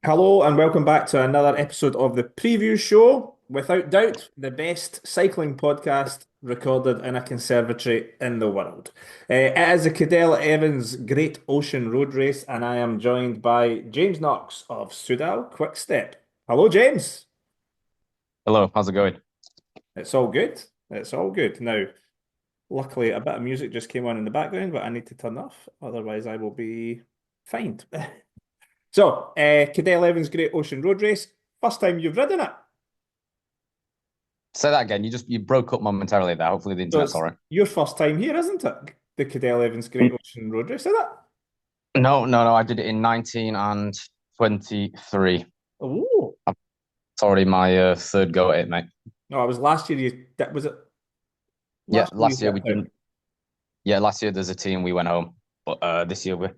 Hello and welcome back to another episode of the preview show. Without doubt, the best cycling podcast recorded in a conservatory in the world. It is the Cadel Evans Great Ocean Road Race, and I am joined by James Knox of Sudal Quickstep. Hello, James. Hello, how's it going? It's all good. It's all good. Now, luckily, a bit of music just came on in the background, but I need to turn off, otherwise, I will be fined. So, Cadel Evans Great Ocean Road Race. First time you've ridden it. Say that again. You broke up momentarily there. Hopefully the So internet's it's all right. your first time here, isn't it? The Cadel Evans Great N- Ocean Road Race, is it? No. I did it in 19 and 23. Oh, It's already my third go at it, mate. no, it was last year. Was it Yeah, last year you last year we stepped out? didn't. Yeah, last year there's a team we went home, but this year we're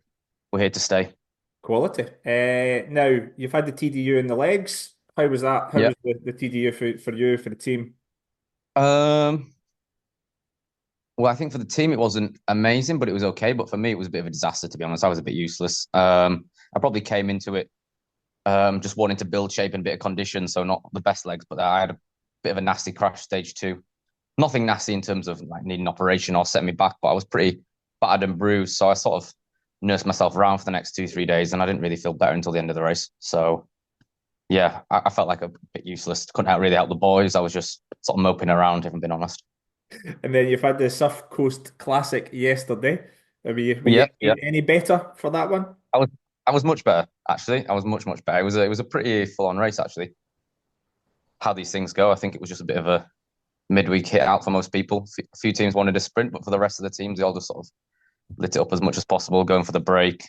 here to stay. Quality. Now you've had the TDU in the legs. How was that? How Yeah. was the TDU for you for the team? Um. Well, I think for the team it wasn't amazing, but it was okay. But for me, it was a bit of a disaster, to be honest. I was a bit useless. I probably came into it just wanting to build shape and a bit of condition, so not the best legs. But I had a bit of a nasty crash stage two. Nothing nasty in terms of like needing operation or set me back, but I was pretty battered and bruised. So I sort of nursed myself around for the next 2, 3 days, and I didn't really feel better until the end of the race. So yeah, I felt like a bit useless. Couldn't really help the boys. I was just sort of moping around, if I'm being honest. And then you've had the Surf Coast Classic yesterday. Were you Yeah, yeah. any better for that one? I was I was much better actually. I was much better. It was a pretty full on race actually. How these things go, I think it was just a bit of a midweek hit out for most people. A few teams wanted a sprint, but for the rest of the teams, they all just sort of lit it up as much as possible, going for the break.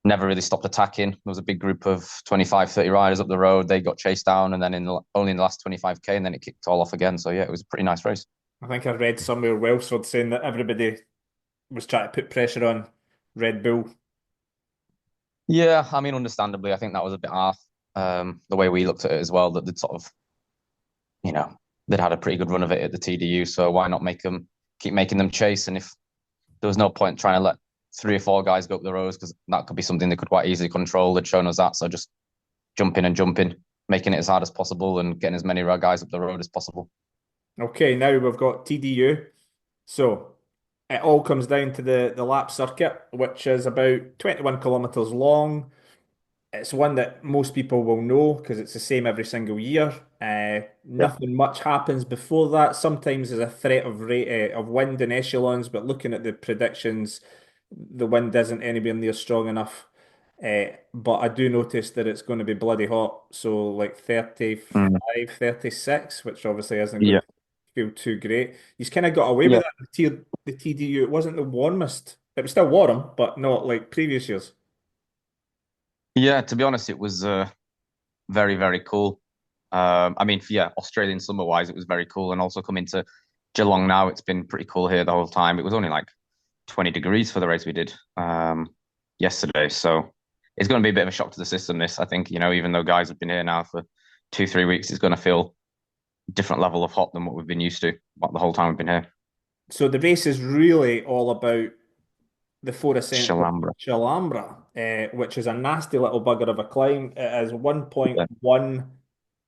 Never really stopped attacking. There was a big group of 25, 30 riders up the road. They got chased down, and then only in the last 25K, and then it kicked all off again. So yeah, it was a pretty nice race. I think I read somewhere Welsford saying that everybody was trying to put pressure on Red Bull. Yeah, I mean, understandably, I think that was a bit off. The way we looked at it as well, that they'd sort of, you know, they'd had a pretty good run of it at the TDU, so why not keep making them chase? And if there was no point trying to let 3 or 4 guys go up the roads because that could be something they could quite easily control. They'd shown us that, so just jumping, making it as hard as possible, and getting as many guys up the road as possible. Okay, now we've got TDU. So it all comes down to the lap circuit, which is about 21 kilometers long. It's one that most people will know because it's the same every single year. Yep. Nothing much happens before that. Sometimes there's a threat of wind and echelons, but looking at the predictions, the wind isn't anywhere near strong enough. But I do notice that it's going to be bloody hot. So like Mm. 35, 36, which obviously isn't going Yeah. to feel too great. He's kind of got away with Yeah. that. The TDU, it wasn't the warmest. It was still warm, but not like previous years. Yeah, to be honest, it was very, very cool. I mean, yeah, Australian summer wise, it was very cool. And also coming to Geelong now, it's been pretty cool here the whole time. It was only like 20 degrees for the race we did yesterday. So it's going to be a bit of a shock to the system, this. I think, even though guys have been here now for 2, 3 weeks, it's going to feel a different level of hot than what we've been used to the whole time we've been here. So the race is really all about the four ascent of Shallambra. Chilambra, which is a nasty little bugger of a climb. It is Yeah. 1.1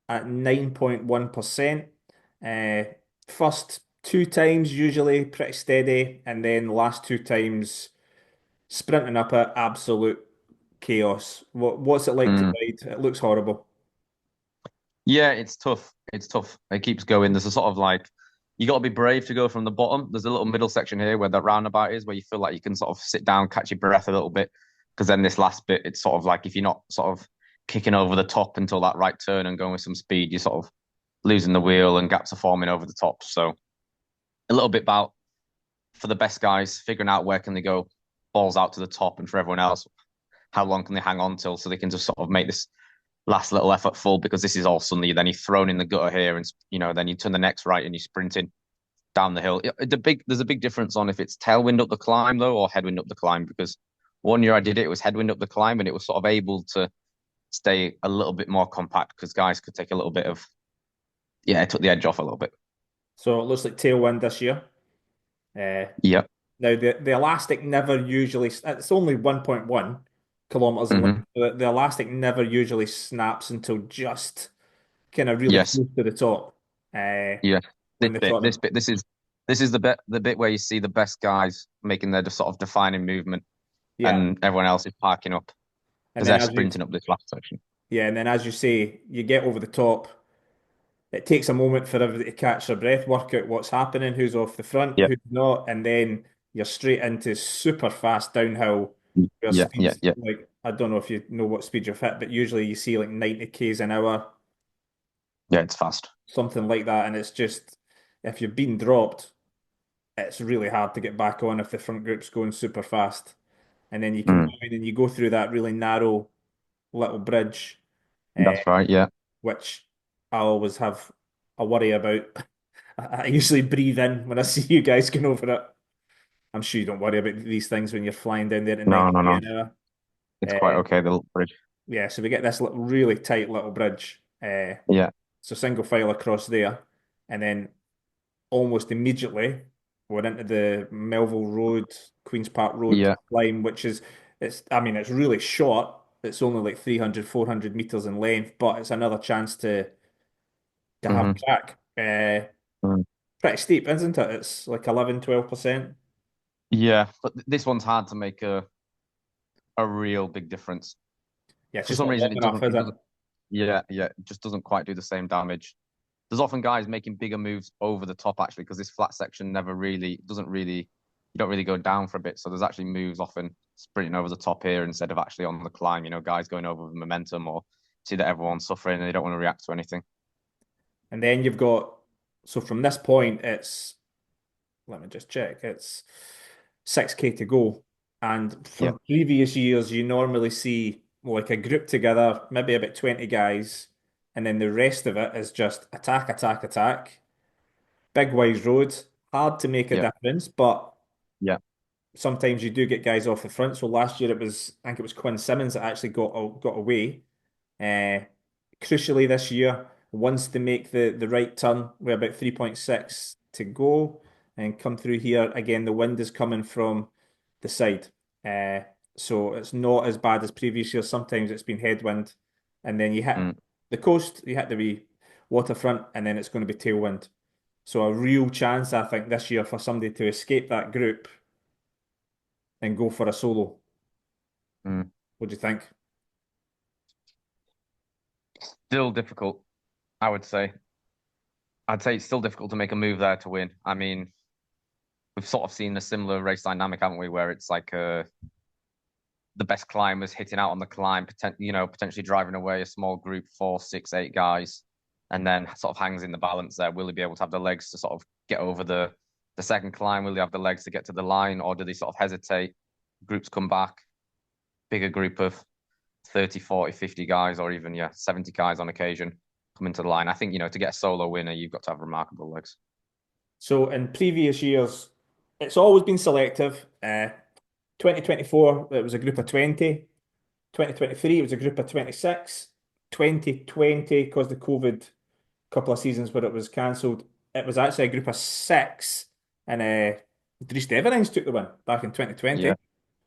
at 9.1%. Uh, First two times usually pretty steady, and then the last two times sprinting up at absolute chaos. What's it like to Mm. ride? It looks horrible. Yeah, it's tough. It's tough. It keeps going. There's a sort of like you got to be brave to go from the bottom. There's a little middle section here where the roundabout is, where you feel like you can sort of sit down, catch your breath a little bit. Because then this last bit, it's sort of like if you're not sort of kicking over the top until that right turn and going with some speed, you're sort of losing the wheel and gaps are forming over the top. So a little bit about for the best guys figuring out where can they go balls out to the top, and for everyone else, how long can they hang on till so they can just sort of make this last little effort full because this is all suddenly then you're thrown in the gutter here and then you turn the next right and you're sprinting down the hill. There's a big difference on if it's tailwind up the climb though or headwind up the climb because one year I did it was headwind up the climb and it was sort of able to stay a little bit more compact because guys could take a little bit of it took the edge off a little bit. So it looks like tailwind this year. Uh, Yeah. Now the elastic never usually it's only 1.1 kilometers in length. Hmm. The elastic never usually snaps until just kind of really Yes. close to the top. Uh, Yeah. This when they bit, sort this of, bit, this is the bit where you see the best guys making their sort of defining movement, yeah. and everyone else is parking up And because then they're as you, sprinting up this last section. yeah, and then as you say, you get over the top. It takes a moment for everybody to catch their breath, work out what's happening, who's off the front, Yeah. who's not, and then you're straight into super fast downhill where Yeah. Yeah. speeds Yeah. like I don't know if you know what speed you've hit, but usually you see like 90 k's an hour, Yeah. It's fast. something like that, and it's just if you've been dropped, it's really hard to get back on if the front group's going super fast. And then you come Mm. down and you go through that really narrow little bridge, uh, That's right. Yeah. which I always have a worry about. I usually breathe in when I see you guys going over it. I'm sure you don't worry about these things when you're flying down there at No. No. 90 No. an hour. It's quite Uh, okay. The little bridge. yeah, so we get this little, really tight little bridge. Yeah. So single file across there, and then almost immediately we're into the Melville Road, Queen's Park Road Yeah. line, which is I mean it's really short. It's only like 300, 400 meters in length, but it's another chance to have a Hmm. track. Pretty steep, isn't it? It's like 11, 12%. Yeah. But this one's hard to make a real big difference. Yeah, it's For just some not reason, long enough, is it it? doesn't. Yeah. Yeah. It just doesn't quite do the same damage. There's often guys making bigger moves over the top actually because this flat section never really doesn't really you don't really go down for a bit. So there's actually moves often sprinting over the top here instead of actually on the climb. You know, guys going over with momentum or see that everyone's suffering and they don't want to react to anything. And then you've got, so from this point, let me just check, it's 6K to go. And Yeah. from previous years, you normally see like a group together, maybe about 20 guys, and then the rest of it is just attack, attack, attack. Big wide roads, hard to make a Yeah. difference, but Yeah. sometimes you do get guys off the front. So last year I think it was Quinn Simmons that actually got away. Uh, Crucially, this year, wants to make the right turn with about 3.6 to go and come through here. Again, the wind is coming from the side. Uh, so it's not as bad as previous years. Sometimes it's been headwind, and then you hit Mm, the coast, you hit the wee waterfront, and then it's going to be tailwind. So a real chance, I think, this year for somebody to escape that group and go for a solo. mm. What do you think? Still difficult, I would say. I'd say it's still difficult to make a move there to win. I mean, we've sort of seen a similar race dynamic, haven't we? Where it's like the best climbers hitting out on the climb, potentially driving away a small group, four, six, eight guys, and then sort of hangs in the balance there. Will he be able to have the legs to sort of get over the second climb? Will he have the legs to get to the line, or do they sort of hesitate? Groups come back, bigger group of 30, 40, 50 guys, or even 70 guys on occasion come into the line. I think, to get a solo winner, you've got to have remarkable legs. So in previous years, it's always been selective. 2024, it was a group of 20. 2023, it was a group of 26. 2020, because the COVID couple of seasons where it was cancelled, it was actually a group of six. And Dries Deverijns took the win back in 2020. Yeah.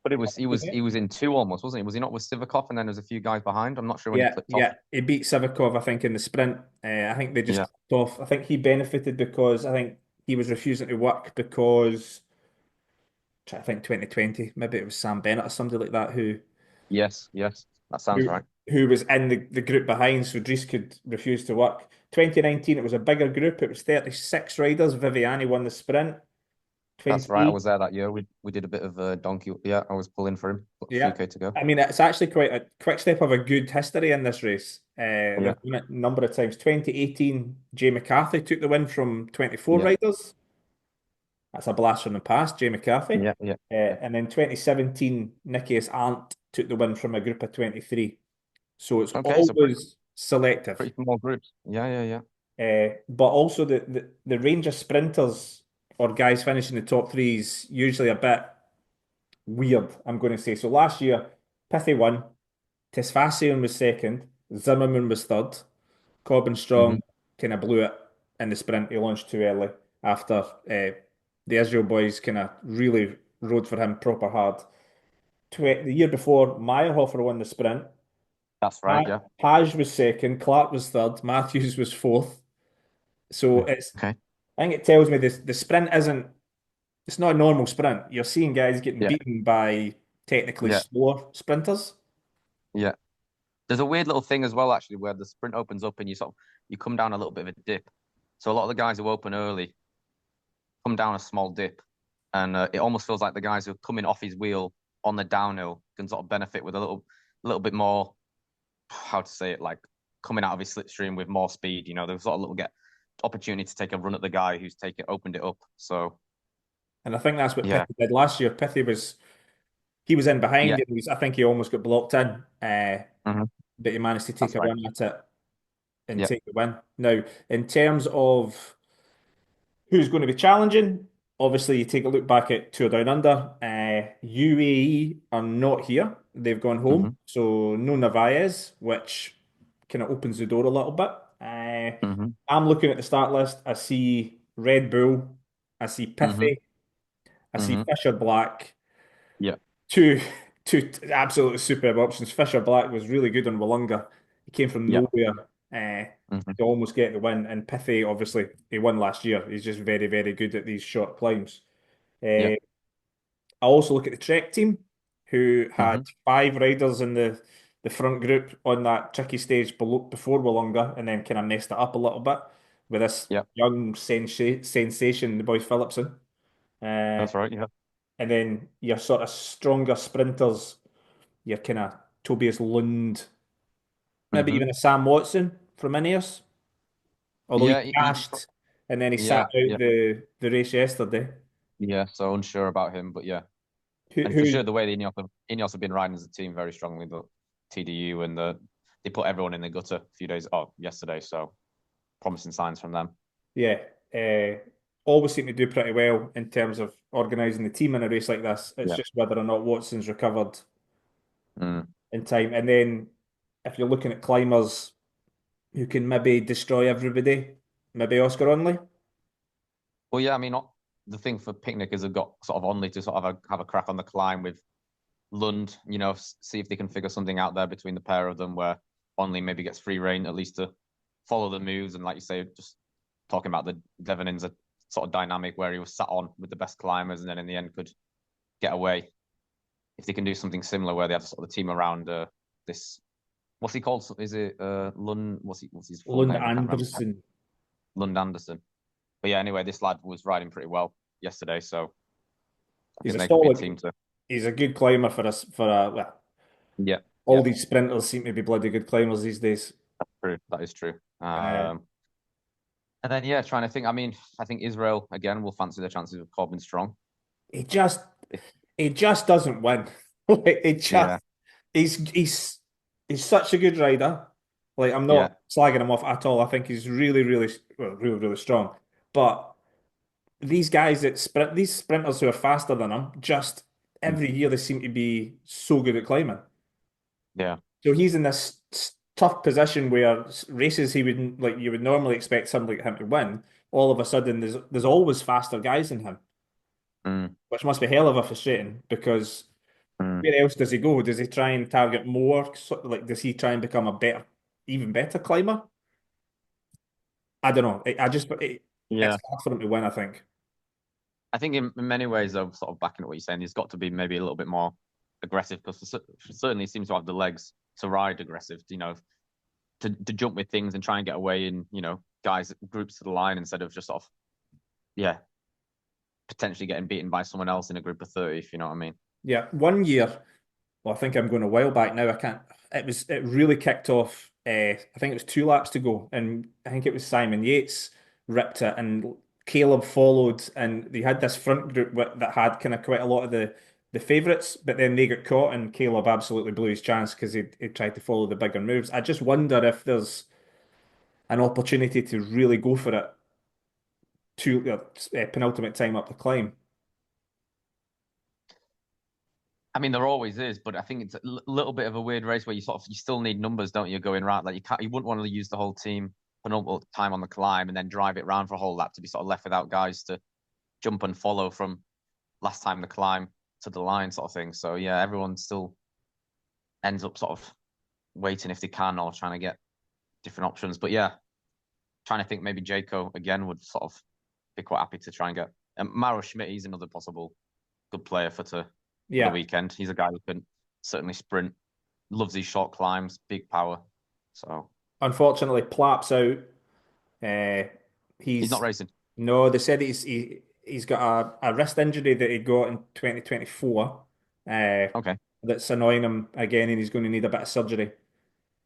But he was in two almost, wasn't he? Was he not with Sivakov and then there's a few guys behind? I'm not sure when he Yeah, clipped off. yeah. He beat Savikov, I think, in the sprint. I think they just Yeah. clipped off. I think he benefited because I think he was refusing to work because trying to think 2020, maybe it was Sam Bennett or somebody like that Yes, yes. That sounds who right. who was in the group behind, so Dries could refuse to work. 2019, it was a bigger group. It was 36 riders. Viviani won the sprint. That's right. I 20, was there that year. We did a bit of a donkey. Yeah, I was pulling for him. A few yeah. K to go. I mean, it's actually quite a quick step of a good history in this race. Yeah. They've won it a number of times. 2018, Jay McCarthy took the win from 24 Yeah. riders. That's a blast from the past, Jay McCarthy. Yeah. Yeah. Yeah. And then 2017, Nikias Arndt took the win from a group of 23. So it's Okay, so always selective. pretty small groups. Yeah, yeah, yeah. But also the range of sprinters or guys finishing the top three is usually a bit weird, I'm going to say. So last year, Pithy won, Tesfacion was second, Zimmerman was third, Corbin Hmm. Strong kind of blew it in the sprint. He launched too early after the Israel boys kind of really rode for him proper hard. the year before, Meyerhofer won the sprint. That's right. Yeah. Page was second, Clark was third, Matthews was fourth. So Okay. I think it tells me this the sprint isn't it's not a normal sprint. You're seeing guys getting Yeah. beaten by technically Yeah. slower sprinters. Yeah. There's a weird little thing as well, actually, where the sprint opens up and you come down a little bit of a dip. So a lot of the guys who open early come down a small dip, and it almost feels like the guys who are coming off his wheel on the downhill can sort of benefit with little bit more, how to say it, like coming out of his slipstream with more speed. They've sort of little get opportunity to take a run at the guy who's opened it up. So And I think that's what yeah, Pithy did last year. Pithy was he was in behind yeah, and I think he almost got blocked in. hmm But he managed to take that's a right. run at it and Yeah, take the win. Now, in terms of who's going to be challenging, obviously you take a look back at Tour Down Under. UAE are not here; they've gone home, hmm so no Narvaez, which kind of opens the door a little bit. hmm I'm looking at the start list. I see Red Bull, I see hmm Pithy, I see hmm Fisher Black. yeah, Two two absolutely superb options. Fisher Black was really good on Wollonga. He came from yeah, nowhere to hmm almost get the win. And Pithy, obviously, he won last year. He's just very, very good at these short climbs. yeah, I also look at the Trek team, who had hmm five riders in the front group on that tricky stage before Wollonga, and then kind of messed it up a little bit with this yeah. young sensation, the boy Phillipson. Uh, That's right. Yeah. and then your sort of stronger sprinters your kind of Tobias Lund, maybe hmm even a Sam Watson from Ineos, although he Yeah. crashed and then he sat Yeah. out Yeah. the race yesterday. Yeah. So unsure about him, but yeah. And for Who sure, the way the Ineos have been riding as a team very strongly, the TDU and they put everyone in the gutter a few days, yesterday. So promising signs from them. yeah, uh, always seem to do pretty well in terms of organising the team in a race like this. It's Yeah. just whether or not Watson's recovered Mm. in time. And then if you're looking at climbers who can maybe destroy everybody, maybe Oscar Onley. Well, yeah, I mean, the thing for Picnic is they've got sort of only to sort of have a crack on the climb with Lund, see if they can figure something out there between the pair of them where Only maybe gets free reign at least to follow the moves. And like you say, just talking about the Devonin's a sort of dynamic where he was sat on with the best climbers and then in the end could get away. If they can do something similar where they have sort of the team around this, what's he called? Is it Lund? What's his full Lund name? I can't remember. Anderson. Lund Anderson. But yeah, anyway, this lad was riding pretty well yesterday, so I He's think a they could be a solid. team to. He's a good climber for us for a well. Yeah, All yeah, these sprinters seem to be bloody good climbers these days. true. That is true. Uh, And then yeah, trying to think. I mean, I think Israel again will fancy the chances of Corbin Strong. he just he just doesn't win. Like he just Yeah, he's he's such a good rider. Like I'm yeah, not slagging him off at all. I think he's really, really, well, really, really strong. But these guys that sprint, these sprinters who are faster than him, just every year they seem to be so good at climbing. yeah. So he's in this tough position where races he would like you would normally expect somebody like him to win. All of a sudden, there's always faster guys than him, Mm, which must be hell of a frustrating because mm. where else does he go? Does he try and target more? Like, does he try and become a better, even better climber? I don't know. It's Yeah, hard for him to win, I think. I think in many ways, though, sort of backing up what you're saying, he's got to be maybe a little bit more aggressive because certainly seems to have the legs to ride aggressive. To jump with things and try and get away in guys groups to the line instead of just sort of yeah potentially getting beaten by someone else in a group of 30, if you know what I mean. Yeah, one year. Well, I think I'm going a while back now. I can't. It really kicked off. I think it was 2 laps to go, and I think it was Simon Yates ripped it, and Caleb followed, and they had this front group that had kind of quite a lot of the favourites, but then they got caught, and Caleb absolutely blew his chance because he tried to follow the bigger moves. I just wonder if there's an opportunity to really go for it to penultimate time up the climb. I mean, there always is, but I think it's a little bit of a weird race where you still need numbers, don't you, going right? Like you wouldn't want to use the whole team penultimate time on the climb and then drive it round for a whole lap to be sort of left without guys to jump and follow from last time the climb. to the line sort of thing. So yeah, everyone still ends up sort of waiting if they can or trying to get different options. But yeah, trying to think maybe Jaco again would sort of be quite happy to try and get. And Maro Schmidt, he's another possible good player for the Yeah. weekend. He's a guy who can certainly sprint, loves these short climbs, big power. So Unfortunately, Plapp's out. Uh, he's not he's racing. no. They said he's got a wrist injury that he got in 2024. Uh, Okay. that's annoying him again, and he's going to need a bit of surgery.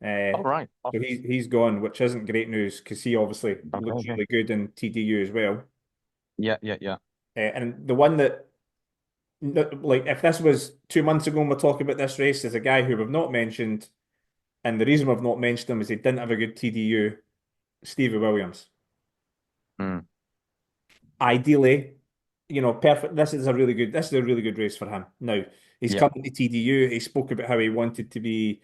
All right. So he's gone, which isn't great news because he obviously Okay. looks Okay. really good in TDU as well. Yeah. Yeah. Yeah. And the one that, like, if this was 2 months ago and we're talking about this race, is a guy who we've not mentioned, and the reason we've not mentioned him is he didn't have a good TDU, Stevie Williams. Mm, Ideally, perfect. This is a really good race for him. Now, he's yeah. coming to TDU. He spoke about how he wanted to be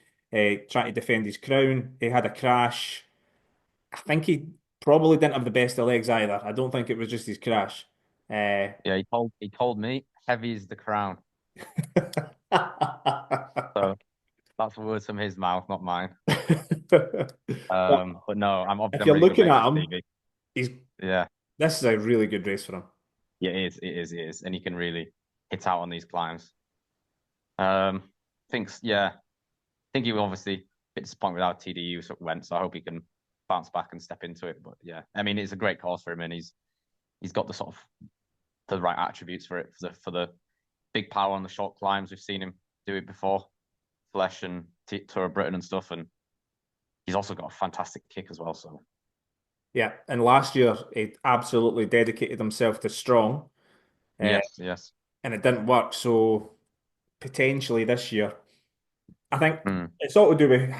trying to defend his crown. He had a crash. I think he probably didn't have the best of legs either. I don't think it was just his crash. Uh, Yeah. He told me heavy is the crown. So that's words from his mouth, not mine. But But no, if I'm you're really good looking mates at with him, Stevie. he's Yeah. this is a really good race for him. Yeah. It is, and he can really hit out on these climbs. Thinks yeah. Think he will obviously a bit disappointed with how TDU sort of went, so I hope he can bounce back and step into it. But yeah, I mean, it's a great course for him, and he's got the sort of the right attributes for it for the big power on the short climbs. We've seen him do it before, Flesh and Tour of Britain and stuff, and he's also got a fantastic kick as well. So Yeah, and last year he absolutely dedicated himself to strong, uh, yes, yes, and it didn't work. So potentially this year, I think mm, it's all to do with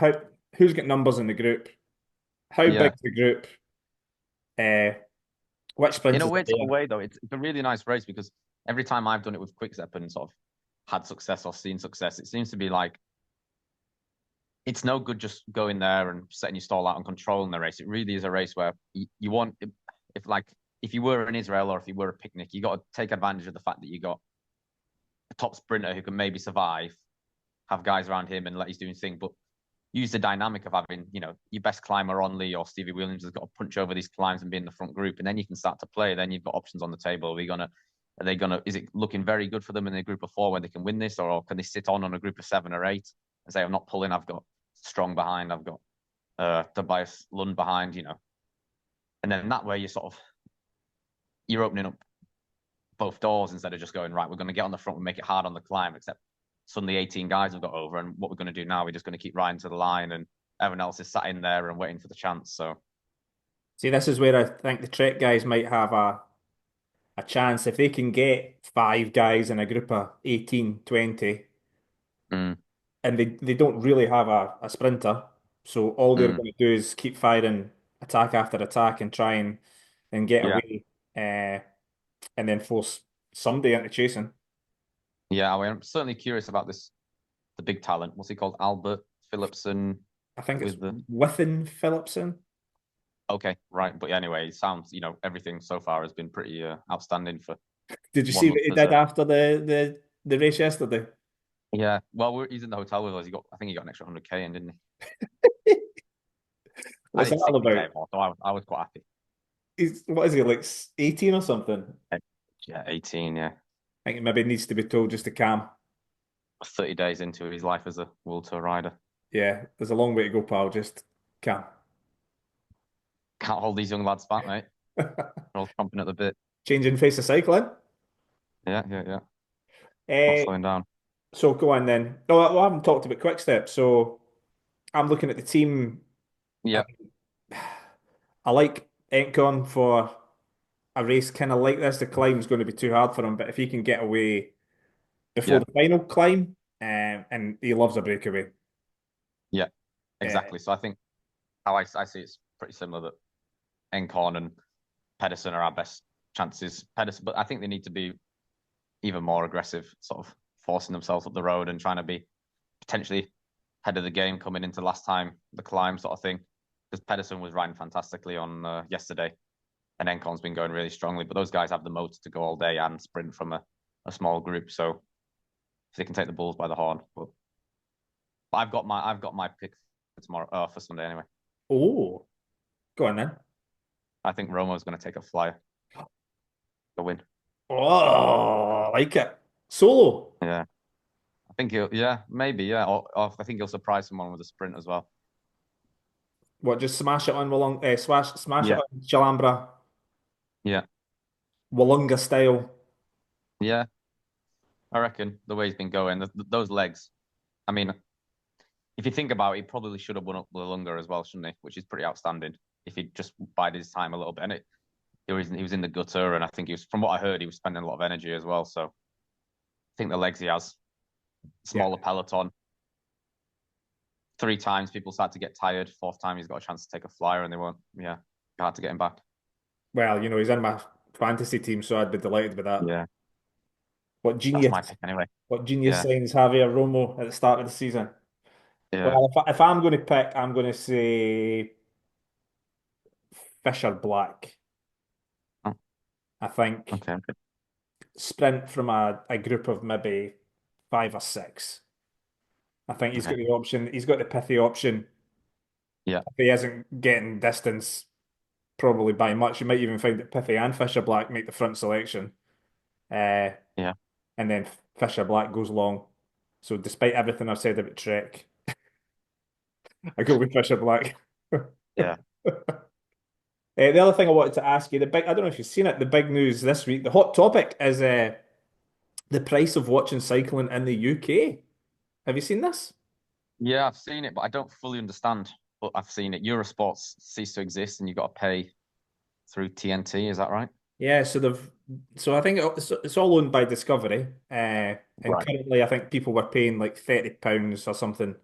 who's got numbers in the group, how yeah. big's the group, uh, which In a sprinters are weird sort of there. way, though, it's a really nice race because every time I've done it with Quickstep and sort of had success or seen success, it seems to be like it's no good just going there and setting your stall out and controlling the race. It really is a race where you want, if like, if you were in Israel or if you were a picnic, you got to take advantage of the fact that you got a top sprinter who can maybe survive, have guys around him and let he's doing his thing, but use the dynamic of having, your best climber on Lee or Stevie Williams has got to punch over these climbs and be in the front group, and then you can start to play. Then you've got options on the table. Is it looking very good for them in a group of four where they can win this, or can they sit on a group of 7 or 8 and say, I'm not pulling, I've got Strong behind, I've got Tobias Lund behind, and then that way you're opening up both doors instead of just going right. We're going to get on the front and make it hard on the climb. Except suddenly 18 guys have got over, and what we're going to do now, we're just going to keep riding to the line, and everyone else is sat in there and waiting for the chance. So See, this is where I think the Trek guys might have a chance if they can get five guys in a group of 18, 20, mm, and they don't really have a sprinter. So all they're mm, going to do is keep firing attack after attack and try and get yeah, away, and then force somebody into chasing. yeah. I'm certainly curious about the big talent. What's he called? Albert Philipson I think it's with the Within Phillipson. okay, right. But anyway, it sounds everything so far has been pretty outstanding for Did you see one what month he as did a after the race yesterday? yeah. Well, he's in the hotel with us. I think he got an extra 100K in, didn't he? I What's did that all about? 60K more, so I was quite happy. What is he, like 18 or something? Yeah, 18, yeah. I think maybe needs to be told just to calm. 30 days into his life as a World Tour rider. Yeah, there's a long way to go, pal. Just calm. Can't hold these young lads back, mate. They're all chomping at the bit. Changing face of cycling. Yeah, yeah, yeah. Not Uh, slowing down. so go on then. No, well, I haven't talked about Quick Step, so I'm looking at the team. I, Yeah, I like Encon for a race kind of like this. The climb's going to be too hard for him, but if he can get away before yeah, the final climb, and he loves a breakaway. yeah. Uh, Exactly. So I think how I see it's pretty similar that Encon and Pedersen are our best chances. Pedersen, but I think they need to be even more aggressive, sort of forcing themselves up the road and trying to be potentially head of the game coming into last time the climb sort of thing. Because Pedersen was riding fantastically on yesterday, and Encon's been going really strongly. But those guys have the motor to go all day and sprint from a small group. So if they can take the Bulls by the horn. But I've got my pick for tomorrow, for Sunday anyway. Oh, go on then. I think Romo's going to take a flyer to win. Oh, I like it. Solo. Yeah, I think yeah, maybe, yeah. Or I think he'll surprise someone with a sprint as well. What, just smash it on smash it Yeah, on Chalambra, yeah, Walunga style. yeah. I reckon the way he's been going, those legs. I mean, if you think about it, he probably should have won up the Lunga as well, shouldn't he? Which is pretty outstanding. If he just bided his time a little bit, and he was in the gutter, and I think he was, from what I heard, he was spending a lot of energy as well. So I think the legs he has, Yeah. smaller peloton. 3 times people start to get tired. Fourth time he's got a chance to take a flyer, and they won't. Yeah, hard to get him back. Well, he's in my fantasy team, so I'd be delighted with that. Yeah, What that's my genius, pick anyway. what genius Yeah, signs Javier Romo at the start of the season. yeah. Well, if I'm going to pick, I'm going to say Fisher Black. Oh, I think okay, okay, sprint from a group of maybe five or six. I think he's okay. got the option. He's got the pithy option. Yeah, If he isn't getting distance, probably by much, you might even find that Pithy and Fisher Black make the front selection. Uh, yeah, and then Fisher Black goes long. So despite everything I've said about Trek, I go with Fisher Black. yeah. The other thing I wanted to ask you, I don't know if you've seen it, the big news this week, the hot topic is the price of watching cycling in the UK. Have you seen this? Yeah, I've seen it, but I don't fully understand. But I've seen it. Eurosports ceased to exist, and you got to pay through TNT. Is that right? Yeah, so I think it's all owned by Discovery. And Right. currently I think people were paying like £30 or something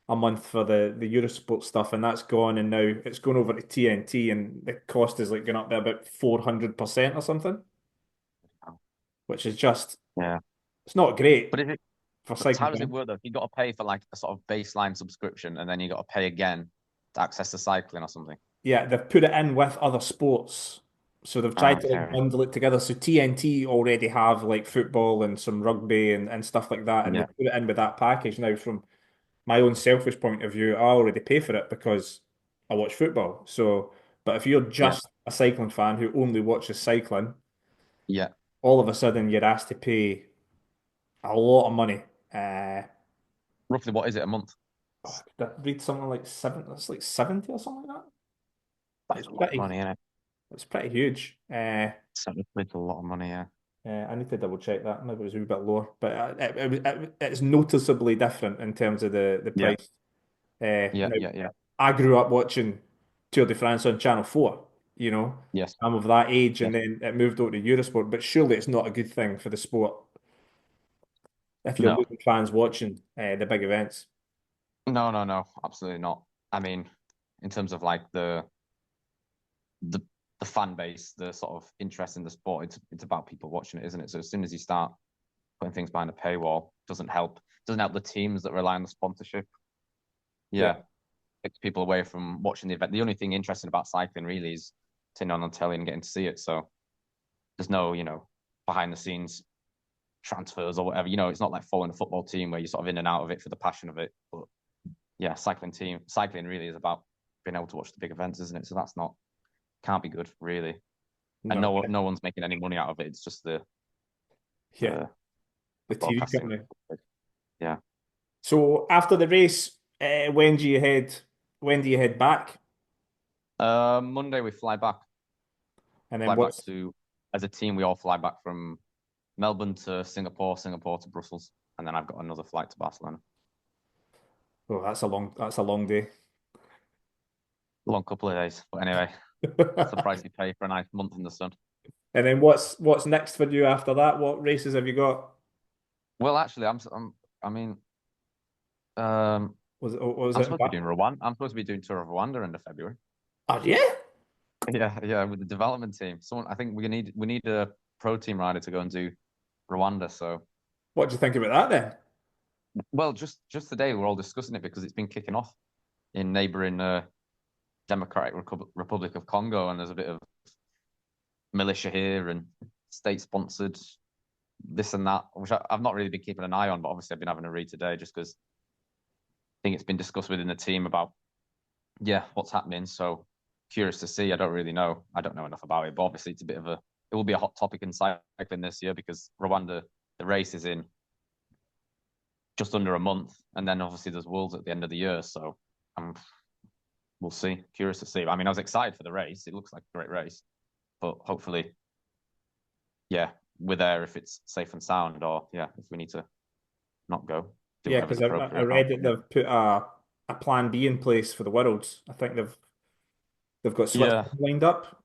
a month for the Eurosport stuff, and that's gone, and now it's gone over to TNT, and the cost is like going up by about 400% or something, which is just Yeah. it's not great But is it? for But cycling how does it fans. work though? You got to pay for like a sort of baseline subscription, and then you got to pay again to access the cycling or something. Yeah, they've put it in with other sports. So they've tried to like Okay. bundle it together. So TNT already have like football and some rugby and stuff like that, and they Yeah. put it in with that package. Now, from my own selfish point of view, I already pay for it because I watch football. So, but if you're Yeah. just a cycling fan who only watches cycling, Yeah. all of a sudden you're asked to pay a lot of money. Uh, Roughly, what is it a month? did I read something like it's like 70 or something like that. That's a lot of money, isn't it? It's pretty huge. 70 quid's a lot of money, yeah. I need to double check that. Maybe it was a wee bit lower, but it's noticeably different in terms of the Yeah. price. Yeah. Now, Yeah. Yeah. I grew up watching Tour de France on Channel 4, you know. Yes. I'm of that age, and Yes. then it moved over to Eurosport, but surely it's not a good thing for the sport if you're No. losing fans watching the big events. No. No. No. Absolutely not. I mean, in terms of like the the fan base, the sort of interest in the sport, it's about people watching it, isn't it? So as soon as you start putting things behind a paywall, doesn't help the teams that rely on the sponsorship. Yeah. Yeah, takes people away from watching the event. The only thing interesting about cycling really is turning on telly and getting to see it. So there's no, behind the scenes transfers or whatever. It's not like following a football team where you're sort of in and out of it for the passion of it. But yeah, cycling really is about being able to watch the big events, isn't it? So that's not can't be good, really. And No. no one's making any money out of it. It's just Yeah. the, The the TV broadcasting. company. Yeah. So after the race, when do you head? When do you head back? Monday we fly back. And then Fly back what's to as a team. We all fly back from Melbourne to Singapore, Singapore to Brussels, and then I've got another flight to Barcelona. oh, that's a long day. A long couple of days, but anyway, that's the price you pay for a nice month in the sun. And then what's next for you after that? What races have you got? Well, actually, I mean, um, What was I'm it? supposed to be doing Rwanda. I'm supposed to be doing Tour of Rwanda end of February. Oh yeah. Yeah, yeah, with the development team. I think we need a pro team rider to go and do Rwanda. So, What do you think about that then? well, just today we're all discussing it because it's been kicking off in neighboring Democratic Republic of Congo, and there's a bit of militia here and state-sponsored this and that, which I've not really been keeping an eye on, but obviously I've been having a read today just because I think it's been discussed within the team about, yeah, what's happening. So curious to see. I don't really know. I don't know enough about it, but obviously it's a bit of a, it will be a hot topic in cycling this year because Rwanda, the race is in just under a month, and then obviously there's Worlds at the end of the year. So um, we'll see. Curious to see. I mean, I was excited for the race. It looks like a great race, but hopefully, yeah, we're there if it's safe and sound, or yeah, if we need to not go, do Yeah, whatever's because I appropriate. read that they've put a plan B in place for the Worlds. I think they've got Yeah, Switzerland lined up.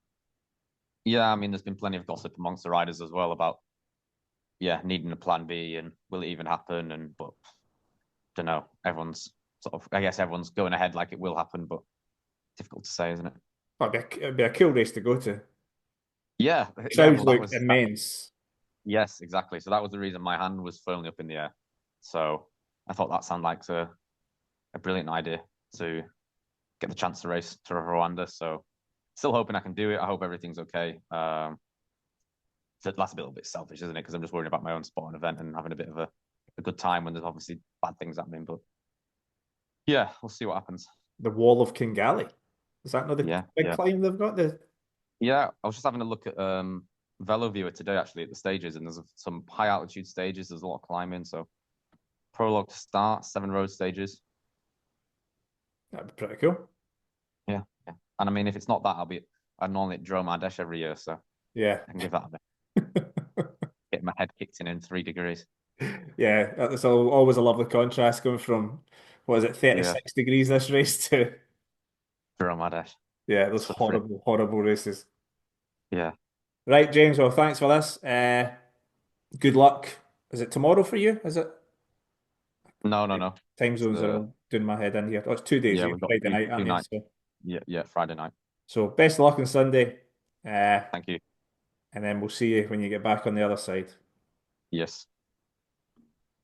yeah. I mean, there's been plenty of gossip amongst the riders as well about yeah needing a plan B and will it even happen? And but don't know. Everyone's sort of, I guess everyone's going ahead like it will happen, but difficult to say, isn't it? It'd be a cool race to go to. Yeah, yeah. Crowds Well, that look was that. immense. Yes, exactly. So that was the reason my hand was firmly up in the air. So I thought that sounded like a brilliant idea to get the chance to race to Rwanda. So still hoping I can do it. I hope everything's okay. So that's a little bit selfish, isn't it? Because I'm just worrying about my own sport and event and having a bit of a good time when there's obviously bad things happening. But yeah, we'll see what happens. The Wall of Kingali. Is that not the Yeah, big yeah, climb they've got? The yeah. I was just having a look at Velo Viewer today actually at the stages, and there's some high altitude stages. There's a lot of climbing. So prologue to start, 7 road stages. That'd be pretty cool. Yeah, yeah. And I mean, if it's not that, I'm normally at Drome Ardèche every year, so Yeah. I can give that a bit. Get my head kicked in 3 degrees. Yeah, that's always a lovely contrast going from, what is it, Yeah, 36 degrees this race to, Drome Ardèche. yeah, those Suffering. horrible, horrible races. Yeah. Right, James, well, thanks for this. Good luck. Is it tomorrow for you? Is it? No, no, no. Time It's zones are the all doing my head in here. Oh, it's 2 days. yeah, You're we've got Friday two night, two aren't you? nights. So, Yeah, yeah, Friday night. so best of luck on Sunday. Uh, Thank you. and then we'll see you when you get back on the other side. Yes.